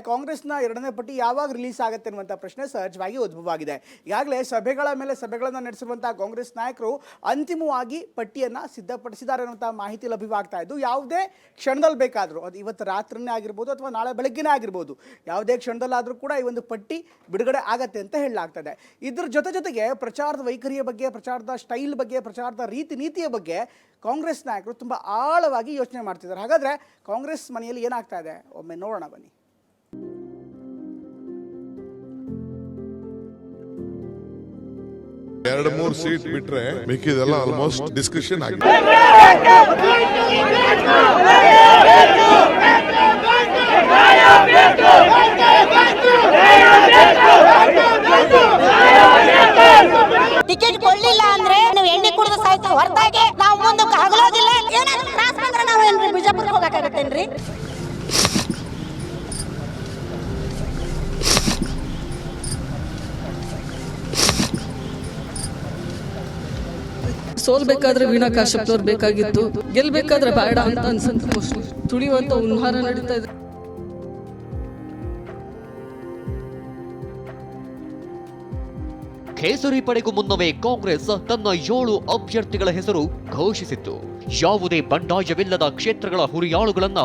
ಕಾಂಗ್ರೆಸ್ನ ಎರಡನೇ ಪಟ್ಟಿ ಯಾವಾಗ ರಿಲೀಸ್ ಆಗುತ್ತೆ ಅನ್ನುವಂಥ ಪ್ರಶ್ನೆ ಸಹಜವಾಗಿ ಉದ್ಭವ ಆಗಿದೆ. ಈಗಾಗಲೇ ಸಭೆಗಳ ಮೇಲೆ ಸಭೆಗಳನ್ನು ನಡೆಸಿರುವಂತಹ ಕಾಂಗ್ರೆಸ್ ನಾಯಕರು ಅಂತಿಮವಾಗಿ ಪಟ್ಟಿಯನ್ನು ಸಿದ್ಧಪಡಿಸಿದ್ದಾರೆ ಅನ್ನುವಂಥ ಮಾಹಿತಿ ಲಭ್ಯವಾಗ್ತಾ ಇದ್ದು, ಯಾವುದೇ ಕ್ಷಣದಲ್ಲಿ ಬೇಕಾದರೂ ಅದು ಇವತ್ತು ರಾತ್ರಿನೇ ಆಗಿರ್ಬೋದು ಅಥವಾ ನಾಳೆ ಬೆಳಗ್ಗೆನೇ ಆಗಿರ್ಬೋದು, ಯಾವುದೇ ಕ್ಷಣದಲ್ಲಾದರೂ ಕೂಡ ಈ ಒಂದು ಪಟ್ಟಿ ಬಿಡುಗಡೆ ಆಗತ್ತೆ ಅಂತ ಹೇಳಲಾಗ್ತದೆ. ಇದ್ರ ಜೊತೆಗೆ ಪ್ರಚಾರದ ವೈಖರಿಯ ಬಗ್ಗೆ, ಪ್ರಚಾರದ ಸ್ಟೈಲ್ ಬಗ್ಗೆ, ಪ್ರಚಾರದ ನೀತಿಯ ಬಗ್ಗೆ ಕಾಂಗ್ರೆಸ್ ನಾಯಕರು ತುಂಬ ಆಳವಾಗಿ ಯೋಚನೆ ಮಾಡ್ತಿದ್ದಾರೆ. ಹಾಗಾದರೆ ಕಾಂಗ್ರೆಸ್ ಮನೆಯಲ್ಲಿ ಏನಾಗ್ತಾ ಇದೆ ಒಮ್ಮೆ ನೋಡೋಣ ಬನ್ನಿ. ಎರಡು ಮೂರು ಸೀಟ್ ಬಿಟ್ರೆ ಮಿಕ್ಕಿದೆಲ್ಲ ಆಲ್ಮೋಸ್ಟ್ ಡಿಸ್ಕಷನ್ ಆಗಿದೆ. ಟಿಕೆಟ್ ಕೊಡ್ಲಿಲ್ಲ ಅಂದ್ರೆ ನಾವು ಎಣ್ಣೆ ಕುಡಿದು ಸಾಯ್ತೀವಿ ಹೊರತಾಗಿ ನಾವು ಮುಂದಕ್ಕೆ ಹಗಲೋದಿಲ್ಲ. ಏನಾದ್ರು ತ್ರಾಸ ಬಂದ್ರೆ ನಾವು ಏನ್ರಿ ಬಿಜಾಪುರಕ್ಕೆ ಹೋಗಕ್ಕಾಗತ್ತೇನ್ರಿ? ಸೋಲ್ಬೇಕಾದ್ರೆ ವೀಣಾ ಕಾಶ್ಯಪ್ನವ್ರು ಬೇಕಾಗಿತ್ತು, ಗೆಲ್ಬೇಕಾದ್ರೆ ಬೇಡ ಅಂತ ಅನ್ಸುತ್ತೆ. ಮೋಸ್ಟ್ಲಿ ತುಳಿಯುವಂತ ಉನ್ಹಾರ ನಡೀತಾ ಇದೆ. ಕೇಸರಿ ಪಡೆಗೂ ಮುನ್ನವೇ ಕಾಂಗ್ರೆಸ್ ತನ್ನ 7 ಅಭ್ಯರ್ಥಿಗಳ ಹೆಸರು ಘೋಷಿಸಿತ್ತು. ಯಾವುದೇ ಬಂಡಾಯವಿಲ್ಲದ ಕ್ಷೇತ್ರಗಳ ಹುರಿಯಾಳುಗಳನ್ನ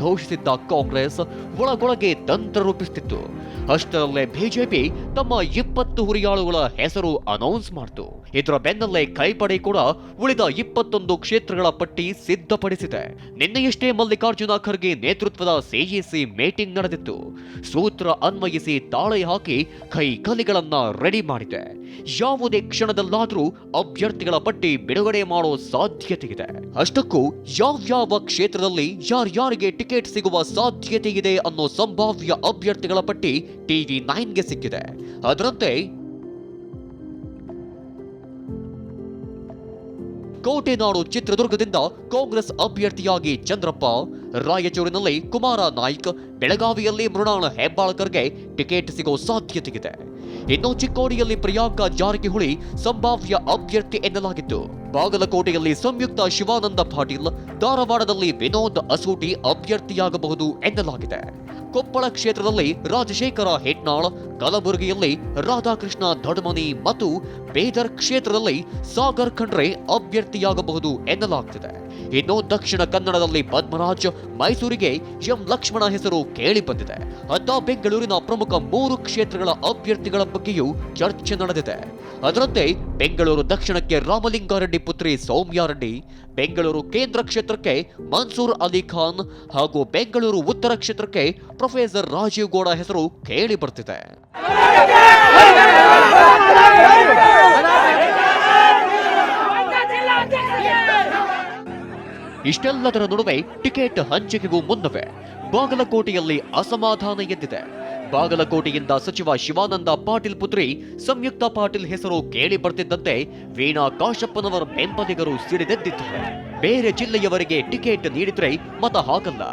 ಘೋಷಿಸಿದ್ದ ಕಾಂಗ್ರೆಸ್ ಒಳಗೊಳಗೆ ತಂತ್ರ ರೂಪಿಸುತ್ತಿತ್ತು. ಅಷ್ಟರಲ್ಲೇ ಬಿಜೆಪಿ ತಮ್ಮ 20 ಹುರಿಯಾಳುಗಳ ಹೆಸರು ಅನೌನ್ಸ್ ಮಾಡಿತು. ಇದರ ಬೆನ್ನಲ್ಲೇ ಕೈಪಡೆ ಕೂಡ ಉಳಿದ 21 ಕ್ಷೇತ್ರಗಳ ಪಟ್ಟಿ ಸಿದ್ಧಪಡಿಸಿದೆ. ನಿನ್ನೆಯಷ್ಟೇ ಮಲ್ಲಿಕಾರ್ಜುನ ಖರ್ಗೆ ನೇತೃತ್ವದ ಸಿಇಸಿ ಮೀಟಿಂಗ್ ನಡೆದಿತ್ತು. ಸೂತ್ರ ಅನ್ವಯಿಸಿ ತಾಳೆ ಹಾಕಿ ಕೈಕಲಿಗಳನ್ನ ರೆಡಿ ಮಾಡಿದೆ. ಯಾವುದೇ ಕ್ಷಣದಲ್ಲಾದ್ರೂ ಅಭ್ಯರ್ಥಿಗಳ ಪಟ್ಟಿ ಬಿಡುಗಡೆ ಮಾಡೋ ಸಾಧ್ಯತೆ ಇದೆ. ಅಷ್ಟಕ್ಕೂ ಯಾವ್ಯಾವ ಕ್ಷೇತ್ರದಲ್ಲಿ ಯಾರ್ಯಾರಿಗೆ ಟಿಕೆಟ್ ಸಿಗುವ ಸಾಧ್ಯತೆ ಇದೆ ಅನ್ನೋ ಸಂಭಾವ್ಯ ಅಭ್ಯರ್ಥಿಗಳ ಪಟ್ಟಿ TV9ಗೆ ಸಿಕ್ಕಿದೆ. ಅದರಂತೆ ಕೋಟೆನಾಡು ಚಿತ್ರದುರ್ಗದಿಂದ ಕಾಂಗ್ರೆಸ್ ಅಭ್ಯರ್ಥಿಯಾಗಿ ಚಂದ್ರಪ್ಪ, ರಾಯಚೂರಿನಲ್ಲಿ ಕುಮಾರ ನಾಯ್ಕ್, ಬೆಳಗಾವಿಯಲ್ಲಿ ಮೃಣಾಲ್ ಹೆಬ್ಬಾಳ್ಕರ್ಗೆ ಟಿಕೆಟ್ ಸಿಗೋ ಸಾಧ್ಯತೆ ಇದೆ. ಇನ್ನು ಚಿಕ್ಕೋಡಿಯಲ್ಲಿ ಪ್ರಿಯಾಂಕಾ ಜಾರಕಿಹೊಳಿ ಸಂಭಾವ್ಯ ಅಭ್ಯರ್ಥಿ ಎನ್ನಲಾಗಿತ್ತು. ಬಾಗಲಕೋಟೆಯಲ್ಲಿ ಸಂಯುಕ್ತ ಶಿವಾನಂದ ಪಾಟೀಲ್, ಧಾರವಾಡದಲ್ಲಿ ವಿನೋದ್ ಅಸೂಟಿ ಅಭ್ಯರ್ಥಿಯಾಗಬಹುದು ಎನ್ನಲಾಗಿದೆ. ಕೊಪ್ಪಳ ಕ್ಷೇತ್ರದಲ್ಲಿ ರಾಜಶೇಖರ ಹೆಟ್ನಾಳ್, ಕಲಬುರಗಿಯಲ್ಲಿ ರಾಧಾಕೃಷ್ಣ ದೊಡ್ಮನಿ ಮತ್ತು ಬೀದರ್ ಕ್ಷೇತ್ರದಲ್ಲಿ ಸಾಗರ್ ಖಂಡ್ರೆ ಅಭ್ಯರ್ಥಿಯಾಗಬಹುದು ಎನ್ನಲಾಗುತ್ತಿದೆ. ಇನ್ನು ದಕ್ಷಿಣ ಕನ್ನಡದಲ್ಲಿ ಪದ್ಮರಾಜ್, ಮೈಸೂರಿಗೆ ಎಂ ಲಕ್ಷ್ಮಣ ಹೆಸರು ಕೇಳಿ ಬಂದಿದೆ. ಅತ್ತ ಬೆಂಗಳೂರಿನ ಪ್ರಮುಖ 3 ಕ್ಷೇತ್ರಗಳ ಅಭ್ಯರ್ಥಿಗಳ ಬಗ್ಗೆಯೂ ಚರ್ಚೆ ನಡೆದಿದೆ. ಅದರಂತೆ ಬೆಂಗಳೂರು ದಕ್ಷಿಣಕ್ಕೆ ರಾಮಲಿಂಗಾರೆಡ್ಡಿ ಪುತ್ರಿ ಸೌಮ್ಯಾ ರೆಡ್ಡಿ, ಬೆಂಗಳೂರು ಕೇಂದ್ರ ಕ್ಷೇತ್ರಕ್ಕೆ ಮನ್ಸೂರ್ ಅಲಿ ಖಾನ್ ಹಾಗೂ ಬೆಂಗಳೂರು ಉತ್ತರ ಕ್ಷೇತ್ರಕ್ಕೆ ಪ್ರೊಫೆಸರ್ ರಾಜೀವ್ ಗೌಡ ಹೆಸರು ಕೇಳಿ ಬರ್ತಿದೆ. ಇಷ್ಟೆಲ್ಲದರ ನಡುವೆ ಟಿಕೆಟ್ ಹಂಚಿಕೆಗೂ ಮುನ್ನವೇ ಬಾಗಲಕೋಟೆಯಲ್ಲಿ ಅಸಮಾಧಾನ ಎದ್ದಿದೆ. ಬಾಗಲಕೋಟೆಯಿಂದ ಸಚಿವ ಶಿವಾನಂದ ಪಾಟೀಲ್ ಪುತ್ರಿ ಸಂಯುಕ್ತ ಪಾಟೀಲ್ ಹೆಸರು ಕೇಳಿ ಬರ್ತಿದ್ದಂತೆ ವೀಣಾ ಕಾಶಪ್ಪನವರ ಬೆಂಬಲಿಗರು ಸಿಡಿದೆದ್ದಿದ್ದಾರೆ. ಬೇರೆ ಜಿಲ್ಲೆಯವರಿಗೆ ಟಿಕೆಟ್ ನೀಡಿದ್ರೆ ಮತ ಹಾಕಲ್ಲ,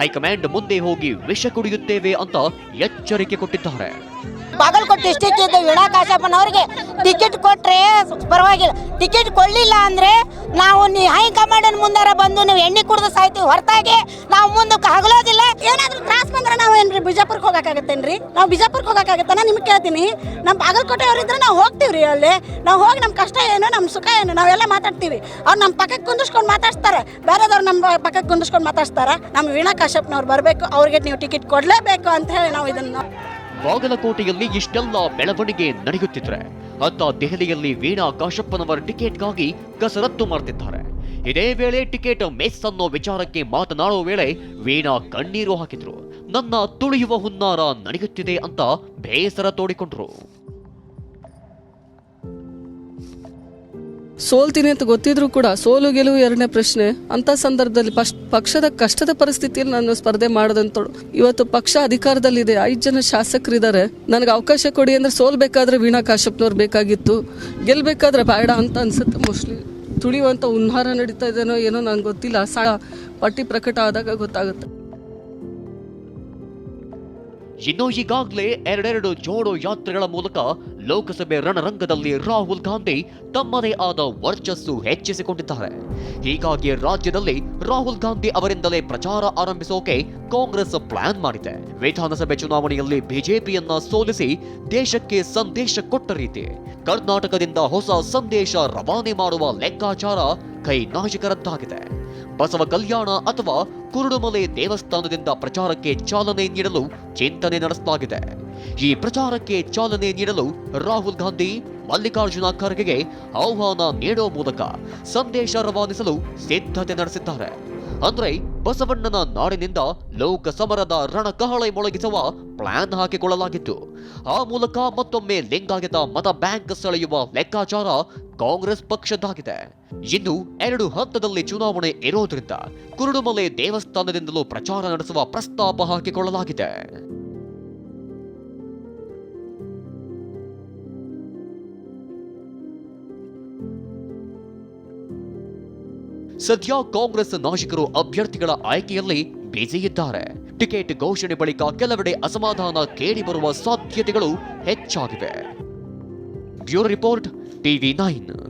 ಹೈಕಮಾಂಡ್ ಮುಂದೆ ಹೋಗಿ ವಿಷ ಕುಡಿಯುತ್ತೇವೆ ಅಂತ ಎಚ್ಚರಿಕೆ ಕೊಟ್ಟಿದ್ದಾರೆ. ಬಾಗಲಕೋಟೆ ಡಿಸ್ಟಿಕ್ ಇದ್ದ ವೀಣಾ ಕಾಶಪ್ಪನವರಿಗೆ ಟಿಕೆಟ್ ಕೊಟ್ರೆ ಪರವಾಗಿಲ್ಲ. ಟಿಕೆಟ್ ಕೊಡ್ಲಿಲ್ಲ ಅಂದ್ರೆ ನಾವು ಹೈಕಮಾಂಡ್ ಮುಂದಾರ ಬಂದು ನಾವು ಎಣ್ಣೆ ಕುಡಿದು ಸಾಯ್ತೀವಿ ಹೊರತಾಗಿ ನಾವು ಮುಂದಕ್ಕೆ ಹಗಲೋದಿಲ್ಲ. ಏನಾದ್ರೂ ತ್ರಾಸ ಬಂದ್ರೆ ನಾವು ಏನ್ರಿ ಬಿಜಾಪುರಕ್ಕೆ ಹೋಗಕ್ಕಾಗತ್ತೇನ್ರಿ? ನಾವು ಬಿಜಾಪುರಕ್ಕೆ ಹೋಗಕ್ಕಾಗತ್ತ? ನಿಮ್ಗೆ ಕೇಳ್ತೀನಿ. ನಮ್ಮ ಬಾಗಲಕೋಟೆಯವರಿದ್ರೆ ನಾವು ಹೋಗ್ತೀವ್ರಿ. ಅಲ್ಲಿ ನಾವು ಹೋಗಿ ನಮ್ಮ ಕಷ್ಟ ಏನು, ನಮ್ಮ ಸುಖ ಏನು ನಾವೆಲ್ಲ ಮಾತಾಡ್ತೀವಿ. ಅವ್ರು ನಮ್ಮ ಪಕ್ಕಕ್ಕೆ ಕುಂದಿಸ್ಕೊಂಡು ಮಾತಾಡ್ತಾರೆ, ಬೇರೆದವ್ರು ನಮ್ಮ ಪಕ್ಕಕ್ಕೆ ಕುಂದಿಸ್ಕೊಂಡು ಮಾತಾಡ್ತಾರೆ. ನಮ್ಮ ವೀಣಾ ಕಾಶಪ್ಪನವ್ರು ಬರಬೇಕು, ಅವ್ರಿಗೆ ನೀವು ಟಿಕೆಟ್ ಕೊಡಲೇಬೇಕು ಅಂತ ಹೇಳಿ ನಾವು ಇದನ್ನು. ಬಾಗಲಕೋಟೆಯಲ್ಲಿ ಇಷ್ಟೆಲ್ಲ ಬೆಳವಣಿಗೆ ನಡೆಯುತ್ತಿದ್ರೆ ಅತ್ತ ದೆಹಲಿಯಲ್ಲಿ ವೀಣಾ ಕಾಶಪ್ಪನವರ ಟಿಕೆಟ್ಗಾಗಿ ಕಸರತ್ತು ಮಾಡ್ತಿದ್ದಾರೆ. ಇದೇ ವೇಳೆ ಟಿಕೆಟ್ ಮಿಸ್ ಅನ್ನೋ ವಿಚಾರಕ್ಕೆ ಮಾತನಾಡುವ ವೇಳೆ ವೀಣಾ ಕಣ್ಣೀರು ಹಾಕಿದ್ರು. ನನ್ನ ತುಳಿಯುವ ಹುನ್ನಾರ ನಡೆಯುತ್ತಿದೆ ಅಂತ ಬೇಸರ ತೋಡಿಕೊಂಡ್ರು. ಸೋಲ್ತೀನಿ ಅಂತ ಗೊತ್ತಿದ್ರು ಕೂಡ ಸೋಲು ಗೆಲುವು ಎರಡನೇ ಪ್ರಶ್ನೆ ಅಂತ ಸಂದರ್ಭದಲ್ಲಿ ಪಕ್ಷದ ಕಷ್ಟದ ಪರಿಸ್ಥಿತಿಯಲ್ಲಿ ನಾನು ಸ್ಪರ್ಧೆ ಮಾಡದಂತೋಳು. ಇವತ್ತು ಪಕ್ಷ ಅಧಿಕಾರದಲ್ಲಿದೆ, 5 ಜನ ಶಾಸಕರಿದ್ದಾರೆ. ನನಗೆ ಅವಕಾಶ ಕೊಡಿ ಅಂದ್ರೆ ಸೋಲ್ಬೇಕಾದ್ರೆ ವೀಣಾ ಕಾಶ್ಯಪ್ನವ್ರು ಬೇಕಾಗಿತ್ತು, ಗೆಲ್ಬೇಕಾದ್ರೆ ಬೇಡ ಅಂತ ಅನ್ಸುತ್ತೆ. ಮೋಸ್ಟ್ಲಿ ತುಳಿಯುವಂತ ಉನ್ಹಾರ ನಡೀತಾ ಇದೆನೋ ಏನೋ ನಂಗೆ ಗೊತ್ತಿಲ್ಲ. ಪಟ್ಟಿ ಪ್ರಕಟ ಆದಾಗ ಗೊತ್ತಾಗುತ್ತೆ. ಇನ್ನು ಈಗಾಗಲೇ ಎರಡೆರಡು ಜೋಡೋ ಯಾತ್ರೆಗಳ ಮೂಲಕ ಲೋಕಸಭೆ ರಣರಂಗದಲ್ಲಿ ರಾಹುಲ್ ಗಾಂಧಿ ತಮ್ಮದೇ ಆದ ವರ್ಚಸ್ಸು ಹೆಚ್ಚಿಸಿಕೊಂಡಿದ್ದಾರೆ. ಹೀಗಾಗಿ ರಾಜ್ಯದಲ್ಲಿ ರಾಹುಲ್ ಗಾಂಧಿ ಅವರಿಂದಲೇ ಪ್ರಚಾರ ಆರಂಭಿಸೋಕೆ ಕಾಂಗ್ರೆಸ್ ಪ್ಲಾನ್ ಮಾಡಿದೆ. ವಿಧಾನಸಭೆ ಚುನಾವಣೆಯಲ್ಲಿ ಬಿಜೆಪಿಯನ್ನ ಸೋಲಿಸಿ ದೇಶಕ್ಕೆ ಸಂದೇಶ ಕೊಟ್ಟ ರೀತಿ ಕರ್ನಾಟಕದಿಂದ ಹೊಸ ಸಂದೇಶ ರವಾನೆ ಮಾಡುವ ಲೆಕ್ಕಾಚಾರ ಕೈ ನಾಶಕರದ್ದಾಗಿದೆ. ಬಸವ ಕಲ್ಯಾಣ ಅಥವಾ ಕುರುಡುಮಲೆ ದೇವಸ್ಥಾನದಿಂದ ಪ್ರಚಾರಕ್ಕೆ ಚಾಲನೆ ನೀಡಲು ಚಿಂತನೆ ನಡೆಸಲಾಗಿದೆ. ಈ ಪ್ರಚಾರಕ್ಕೆ ಚಾಲನೆ ನೀಡಲು ರಾಹುಲ್ ಗಾಂಧಿ ಮಲ್ಲಿಕಾರ್ಜುನ ಖರ್ಗೆಗೆ ಆಹ್ವಾನ ನೀಡುವ ಮೂಲಕ ಸಂದೇಶ ರವಾನಿಸಲು ಸಿದ್ಧತೆ ನಡೆಸಿದ್ದಾರೆ. ಅಂದ್ರೆ ಬಸವಣ್ಣನ ನಾಡಿನಿಂದ ಲೋಕ ಸಮರದ ರಣಕಹಳೆ ಮೊಳಗಿಸುವ ಪ್ಲಾನ್ ಹಾಕಿಕೊಳ್ಳಲಾಗಿತ್ತು. ಆ ಮೂಲಕ ಮತ್ತೊಮ್ಮೆ ಲಿಂಗಾಯತ ಮತ ಬ್ಯಾಂಕ್ ಸೆಳೆಯುವ ಲೆಕ್ಕಾಚಾರ ಕಾಂಗ್ರೆಸ್ ಪಕ್ಷದ್ದಾಗಿದೆ. ಇನ್ನು 2 ಹಂತದಲ್ಲಿ ಚುನಾವಣೆ ಇರೋದ್ರಿಂದ ಕುರುಡುಮಲೆ ದೇವಸ್ಥಾನದಿಂದಲೂ ಪ್ರಚಾರ ನಡೆಸುವ ಪ್ರಸ್ತಾಪ ಹಾಕಿಕೊಳ್ಳಲಾಗಿದೆ. ಸದ್ಯ ಕಾಂಗ್ರೆಸ್ ನಾಯಕರು ಅಭ್ಯರ್ಥಿಗಳ ಆಯ್ಕೆಯಲ್ಲಿ ಬ್ಯುಸಿ ಇದ್ದಾರೆ. ಟಿಕೆಟ್ ಘೋಷಣೆ ಬಳಿಕ ಕೆಲವೆಡೆ ಅಸಮಾಧಾನ ಕೇಳಿಬರುವ ಸಾಧ್ಯತೆಗಳು ಹೆಚ್ಚಾಗಿವೆ. Bureau report, TV9.